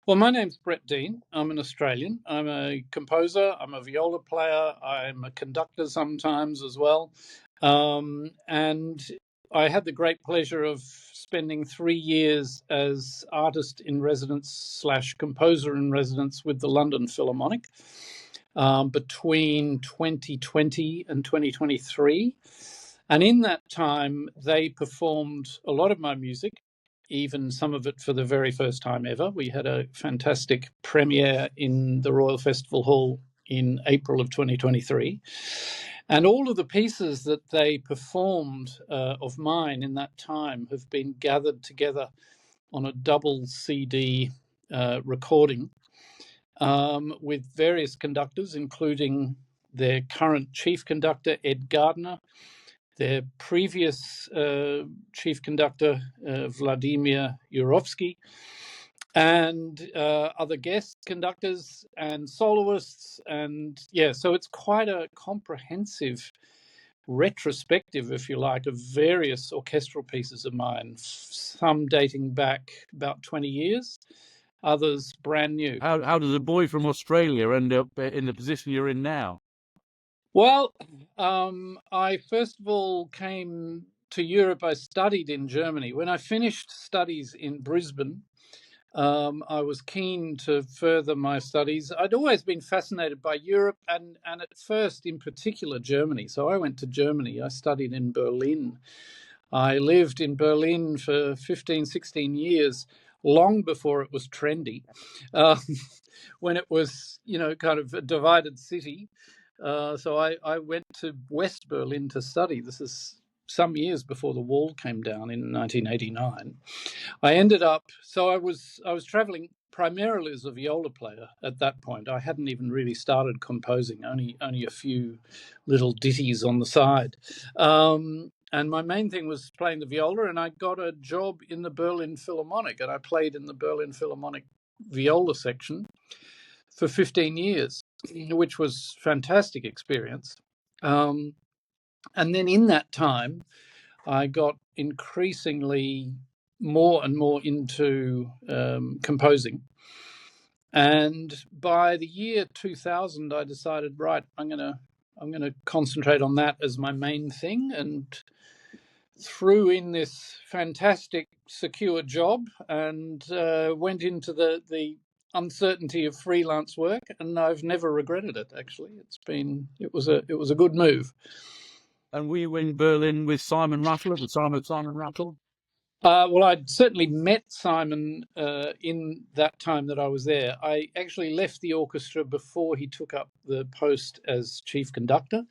Well, my name's Brett Dean. I'm an Australian. I'm a composer. I'm a viola player. I'm a conductor sometimes as well. And I had the great pleasure of spending 3 years as artist in residence slash composer in residence with the London Philharmonic between 2020 and 2023. And in that time, they performed a lot of my music, even some of it for the very first time ever. We had a fantastic premiere in the Royal Festival Hall in April of 2023. And all of the pieces that they performed of mine in that time have been gathered together on a double CD recording with various conductors, including their current chief conductor, Ed Gardner, their previous chief conductor, Vladimir Yurovsky, and other guest conductors and soloists. And so it's quite a comprehensive retrospective, if you like, of various orchestral pieces of mine, some dating back about 20 years, others brand new. How does a boy from Australia end up in the position you're in now? Well, I first of all came to Europe. I studied in Germany. When I finished studies in Brisbane, I was keen to further my studies. I'd always been fascinated by Europe and at first in particular Germany. So I went to Germany. I studied in Berlin. I lived in Berlin for 15, 16 years, long before it was trendy, when it was, kind of a divided city. So I went to West Berlin to study. This is some years before the wall came down in 1989. I was traveling primarily as a viola player at that point. I hadn't even really started composing, only a few little ditties on the side. And my main thing was playing the viola, and I got a job in the Berlin Philharmonic, and I played in the Berlin Philharmonic viola section for 15 years, which was a fantastic experience. And then in that time, I got increasingly more and more into composing. And by the year 2000, I decided, right, I'm gonna concentrate on that as my main thing, and threw in this fantastic secure job and went into the uncertainty of freelance work, and I've never regretted it. Actually, it was a good move. And were you in Berlin with Simon Rattle at the time of Simon Rattle? Well, I'd certainly met Simon in that time that I was there. I actually left the orchestra before he took up the post as chief conductor,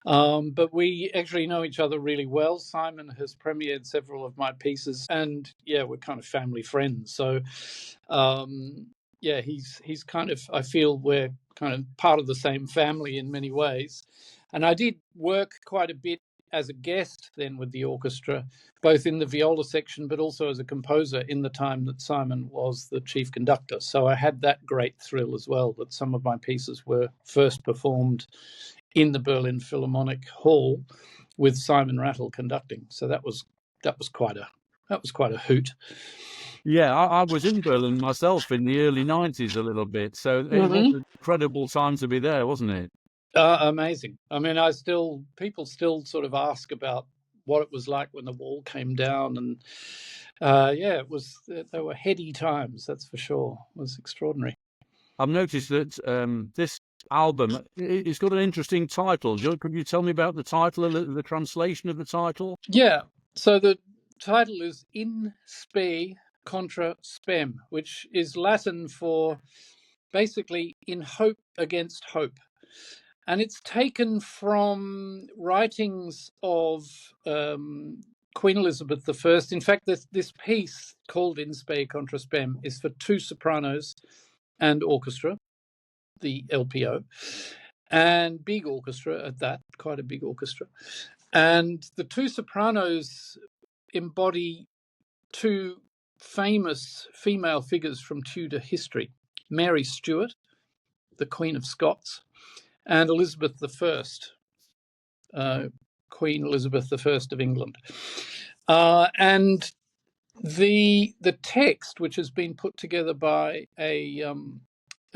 but we actually know each other really well. Simon has premiered several of my pieces, and we're kind of family friends. So, he's kind of, I feel we're kind of part of the same family in many ways. And I did work quite a bit as a guest then with the orchestra, both in the viola section, but also as a composer in the time that Simon was the chief conductor. So I had that great thrill as well, that some of my pieces were first performed in the Berlin Philharmonic Hall with Simon Rattle conducting. So that was quite a hoot. Yeah, I was in Berlin myself in the early 90s a little bit. So it was an incredible time to be there, wasn't it? Amazing. I mean, people still sort of ask about what it was like when the wall came down, and they were heady times, that's for sure. It was extraordinary. I've noticed that this album, it's got an interesting title. Could you tell me about the title, the translation of the title? Yeah, so the title is In Spe Contra Spem, which is Latin for basically in hope against hope. And it's taken from writings of Queen Elizabeth I. In fact, this piece called In Spe Contra Spem is for two sopranos and orchestra, the LPO, and big orchestra at that, quite a big orchestra. And the two sopranos embody two famous female figures from Tudor history, Mary Stuart, the Queen of Scots, and Elizabeth I, Queen Elizabeth I of England. And The text, which has been put together by a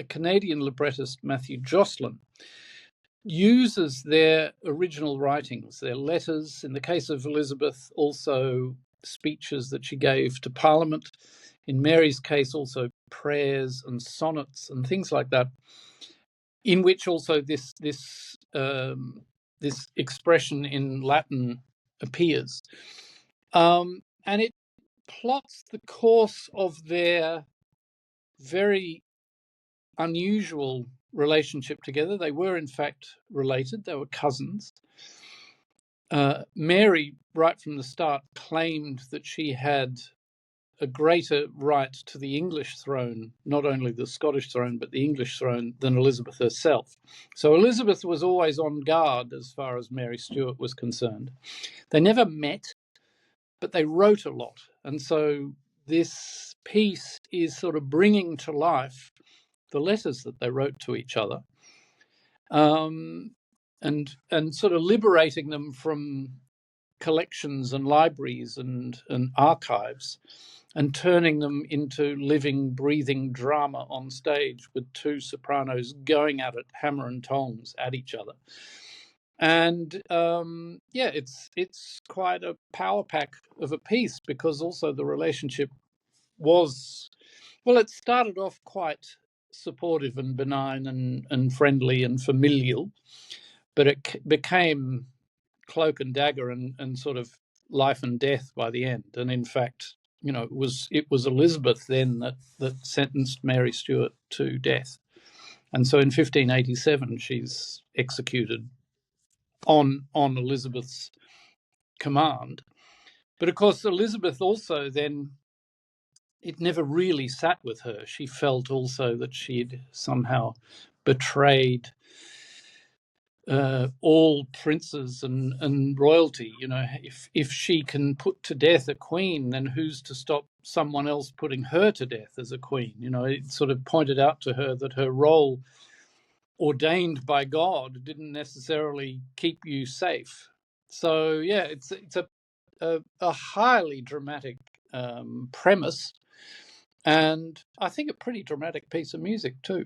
Canadian librettist, Matthew Jocelyn, uses their original writings, their letters, in the case of Elizabeth, also speeches that she gave to Parliament. In Mary's case, also prayers and sonnets and things like that, in which also this expression in Latin appears. And it plots the course of their very unusual relationship together. They were, in fact, related. They were cousins. Mary, right from the start, claimed that she had a greater right to the English throne, not only the Scottish throne, but the English throne, than Elizabeth herself. So Elizabeth was always on guard as far as Mary Stuart was concerned. They never met, but they wrote a lot. And so this piece is sort of bringing to life the letters that they wrote to each other, and sort of liberating them from collections and libraries and archives, and turning them into living, breathing drama on stage with two sopranos going at it, hammer and tongs, at each other. And it's quite a power pack of a piece, because also the relationship was, well, it started off quite supportive and benign and friendly and familial, but it became cloak and dagger and sort of life and death by the end. And in fact, it was Elizabeth then that sentenced Mary Stuart to death. And so in 1587, she's executed on Elizabeth's command. But of course, Elizabeth also then, it never really sat with her. She felt also that she'd somehow betrayed all princes and royalty. If she can put to death a queen, then who's to stop someone else putting her to death as a queen? It sort of pointed out to her that her role, ordained by God, didn't necessarily keep you safe. So yeah, it's a highly dramatic premise, and I think a pretty dramatic piece of music too.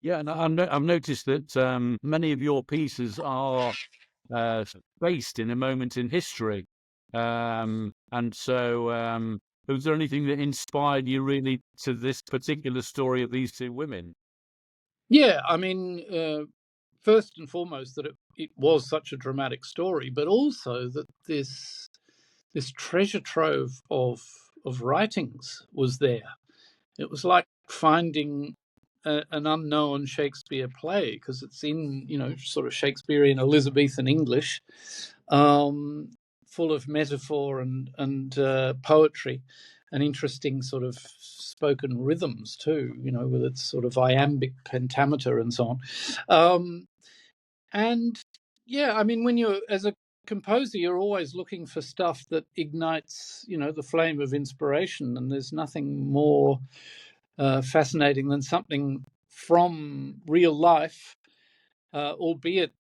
Yeah, and I've noticed that many of your pieces are based in a moment in history. And so, was there anything that inspired you really to this particular story of these two women? Yeah, I mean, first and foremost, that it was such a dramatic story, but also that this treasure trove of writings was there. It was like finding an unknown Shakespeare play, because it's in sort of Shakespearean Elizabethan English, full of metaphor and poetry, and interesting sort of spoken rhythms too. With its sort of iambic pentameter and so on. And yeah, I mean, when you're, as a composer, you're always looking for stuff that ignites the flame of inspiration, and there's nothing more fascinating than something from real life, albeit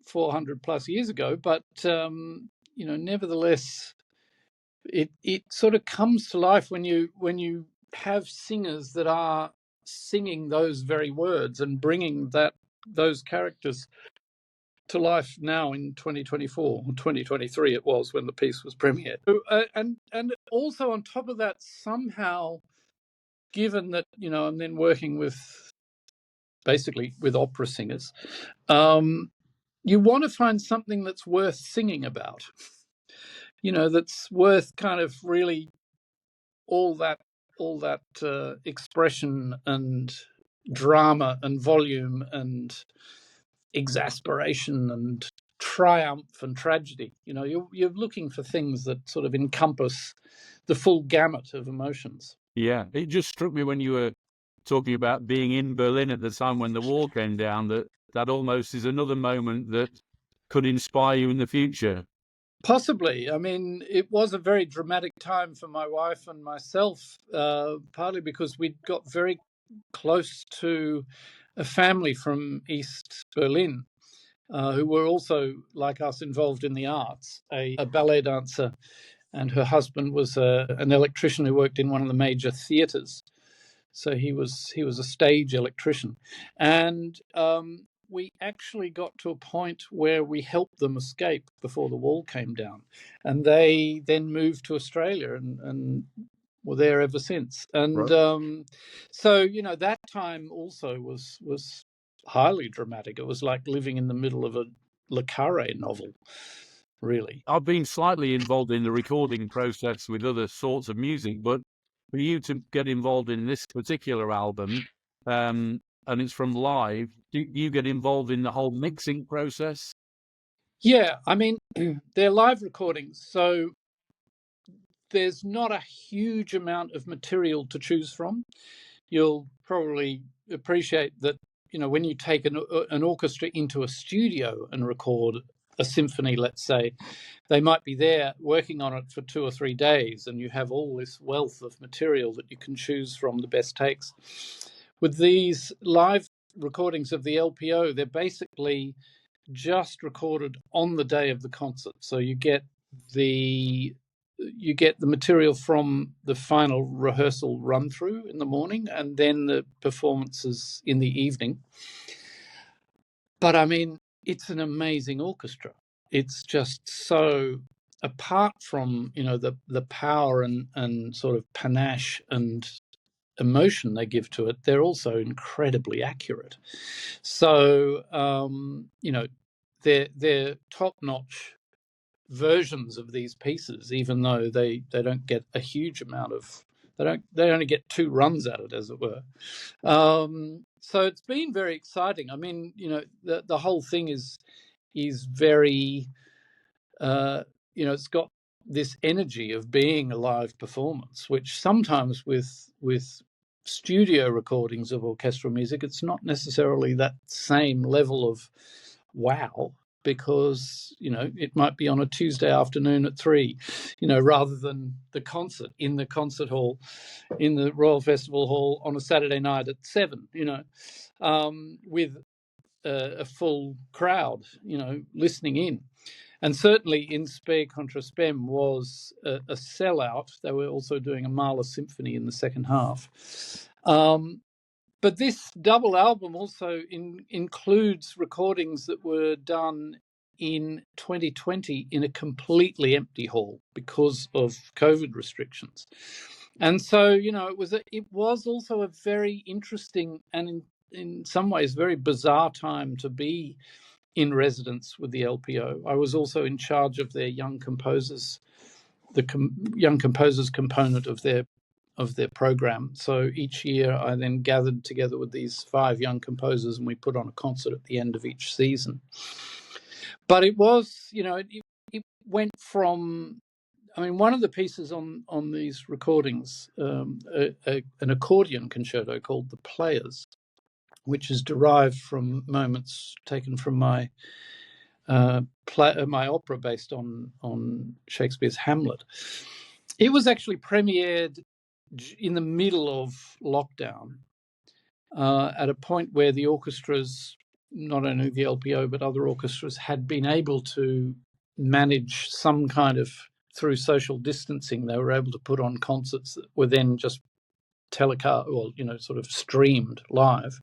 400 plus years ago, but nevertheless, it sort of comes to life when you have singers that are singing those very words and bringing those characters to life now in 2024 or 2023 it was when the piece was premiered. And also on top of that, somehow, given that I'm then working basically with opera singers, you want to find something that's worth singing about, that's worth kind of really all that expression and drama and volume and exasperation and triumph and tragedy. You're looking for things that sort of encompass the full gamut of emotions. Yeah, it just struck me when you were talking about being in Berlin at the time when the wall came down, that almost is another moment that could inspire you in the future. Possibly. I mean, it was a very dramatic time for my wife and myself, partly because we'd got very close to a family from East Berlin, who were also, like us, involved in the arts. A ballet dancer and her husband was an electrician who worked in one of the major theatres. So he was a stage electrician, and we actually got to a point where we helped them escape before the wall came down, and they then moved to Australia and were there ever since. And Right. so that time also was highly dramatic. It was like living in the middle of a Le Carre novel, really. I've been slightly involved in the recording process with other sorts of music, but for you to get involved in this particular album, and it's from live, do you get involved in the whole mixing process? Yeah, I mean, they're live recordings, so there's not a huge amount of material to choose from. You'll probably appreciate that, when you take an orchestra into a studio and record a symphony, let's say, they might be there working on it for 2 or 3 days, and you have all this wealth of material that you can choose from, the best takes. With these live recordings of the LPO, they're basically just recorded on the day of the concert. So you get the material from the final rehearsal run through in the morning, and then the performances in the evening. But I mean, it's an amazing orchestra. It's just so, apart from the power and sort of panache and emotion they give to it, they're also incredibly accurate. So they're top-notch versions of these pieces, even though they don't get a huge amount of, they only get 2 runs at it, as it were. So it's been very exciting. I mean, the whole thing is very it's got this energy of being a live performance, which sometimes with studio recordings of orchestral music, it's not necessarily that same level of wow, because it might be on a Tuesday afternoon at 3, rather than the concert in the concert hall in the Royal Festival Hall on a Saturday night at 7, with a full crowd, listening in. And certainly In Spe Contra Spem was a sellout. They were also doing a Mahler symphony in the second half. But this double album also includes recordings that were done in 2020 in a completely empty hall because of COVID restrictions. And so, it was also a very interesting and in some ways very bizarre time to be in residence with the LPO. I was also in charge of their young composers, young composers component of their program. So each year I then gathered together with these 5 young composers, and we put on a concert at the end of each season. But it was, it went from, I mean, one of the pieces on these recordings, an accordion concerto called The Players, which is derived from moments taken from my my opera based on Shakespeare's Hamlet. It was actually premiered in the middle of lockdown, at a point where the orchestras, not only the LPO but other orchestras, had been able to manage some kind of, through social distancing, they were able to put on concerts that were then just telecast, or sort of streamed live.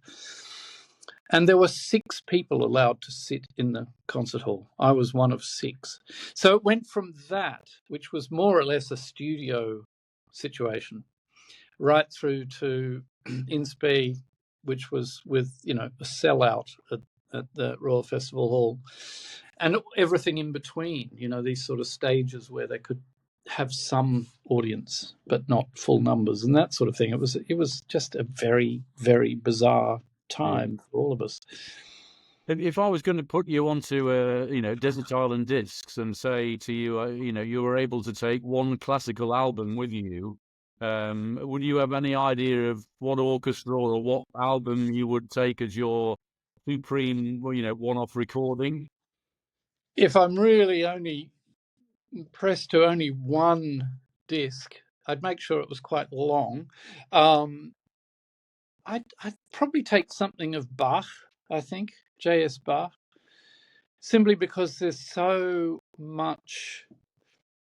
And there were 6 people allowed to sit in the concert hall. I was one of 6. So it went from that, which was more or less a studio situation, right through to In Spe, which was with, a sellout at the Royal Festival Hall, and everything in between, these sort of stages where they could have some audience but not full numbers and that sort of thing. It was just a very, very bizarre Yeah. time for all of us. If I was going to put you onto Desert Island Discs and say to you, you were able to take one classical album with you, would you have any idea of what orchestra or what album you would take as your supreme, one-off recording? If I'm really only pressed to only one disc, I'd make sure it was quite long. I'd probably take something of Bach, I think, J.S. Bach, simply because there's so much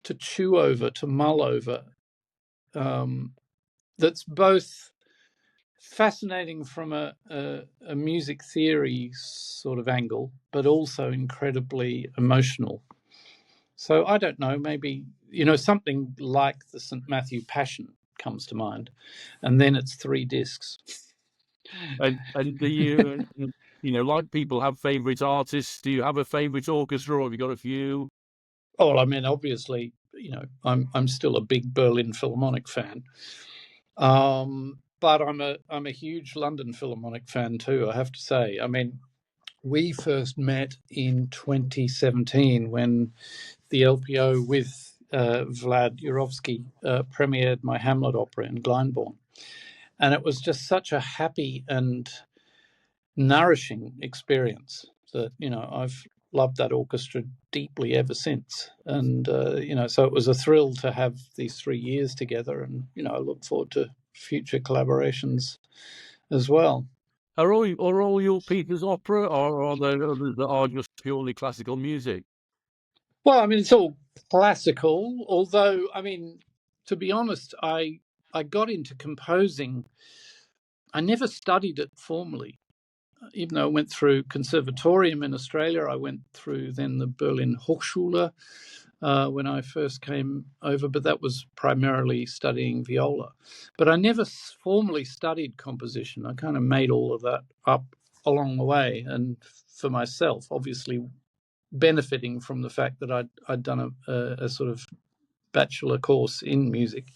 to chew over, to mull over, that's both fascinating from a music theory sort of angle, but also incredibly emotional. So I don't know, maybe, something like the St. Matthew Passion comes to mind, and then it's 3 discs. And do you, like people have favourite artists? Do you have a favourite orchestra, or have you got a few? Oh, I mean, obviously, I'm still a big Berlin Philharmonic fan, but I'm a huge London Philharmonic fan too, I have to say. I mean, we first met in 2017 when the LPO with Vlad Yurovsky premiered my Hamlet opera in Glyndebourne. And it was just such a happy and nourishing experience that, I've loved that orchestra deeply ever since. And, so it was a thrill to have these 3 years together. And, I look forward to future collaborations as well. Are all your pieces opera, or are there others that are just purely classical music? Well, I mean, it's all classical, although, I mean, to be honest, I got into composing. I never studied it formally, even though I went through conservatorium in Australia. I went through then the Berlin Hochschule when I first came over, but that was primarily studying viola. But I never formally studied composition. I kind of made all of that up along the way, and for myself, obviously benefiting from the fact that I'd done a sort of bachelor course in music.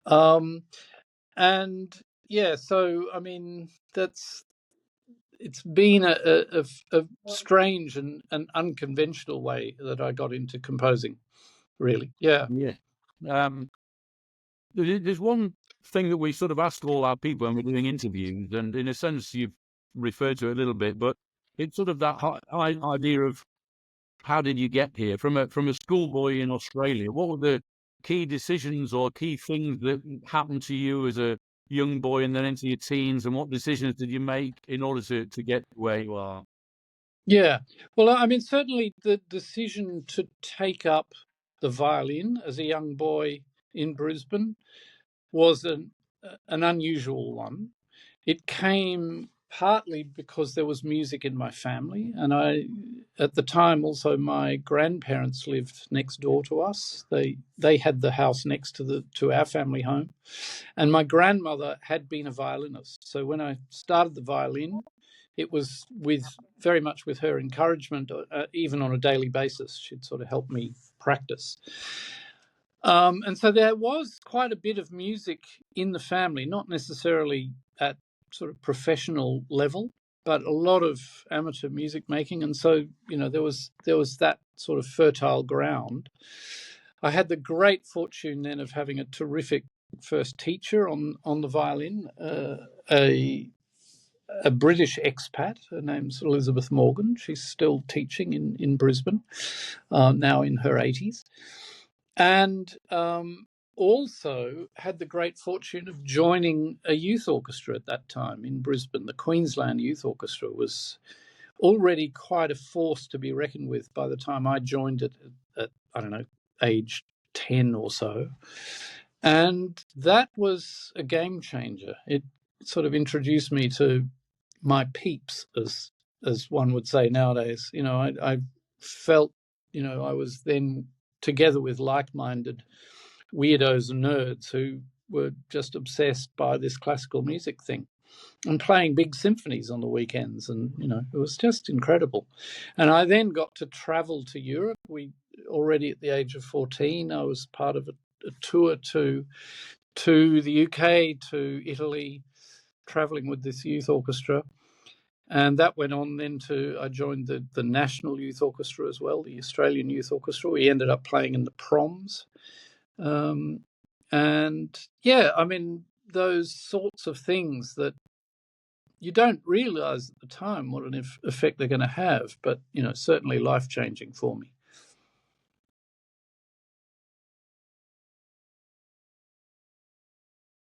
And yeah, so I mean, it's been a strange and unconventional way that I got into composing, really. Yeah. Yeah. There's one thing that we sort of ask all our people when we're doing interviews, and in a sense you've referred to it a little bit, but it's sort of that idea of how did you get here from a schoolboy in Australia? What were the key decisions or key things that happened to you as a young boy and then into your teens, and what decisions did you make in order to get where you are? Yeah. Well, I mean, certainly the decision to take up the violin as a young boy in Brisbane was an unusual one. It came partly because there was music in my family, and at the time, also my grandparents lived next door to us. They had the house next to our family home, and my grandmother had been a violinist. So when I started the violin, it was very much with her encouragement, even on a daily basis. She'd sort of help me practice. And so there was quite a bit of music in the family, not necessarily at sort of professional level, but a lot of amateur music making. And so, there was that sort of fertile ground. I had the great fortune then of having a terrific first teacher on the violin, a British expat. Her name's Elizabeth Morgan. She's still teaching in Brisbane, now in her 80s. And also had the great fortune of joining a youth orchestra at that time in Brisbane. The Queensland Youth Orchestra was already quite a force to be reckoned with by the time I joined it at I don't know, age 10 or so. And that was a game changer. It sort of introduced me to my peeps, as one would say nowadays. I felt, I was then together with like-minded weirdos and nerds who were just obsessed by this classical music thing and playing big symphonies on the weekends. And, it was just incredible. And I then got to travel to Europe. Already at the age of 14, I was part of a tour to the UK, to Italy, traveling with this youth orchestra. And that went on then I joined the National Youth Orchestra as well, the Australian Youth Orchestra. We ended up playing in the proms. And yeah, I mean, those sorts of things that you don't realize at the time what an effect they're going to have, but, certainly life-changing for me.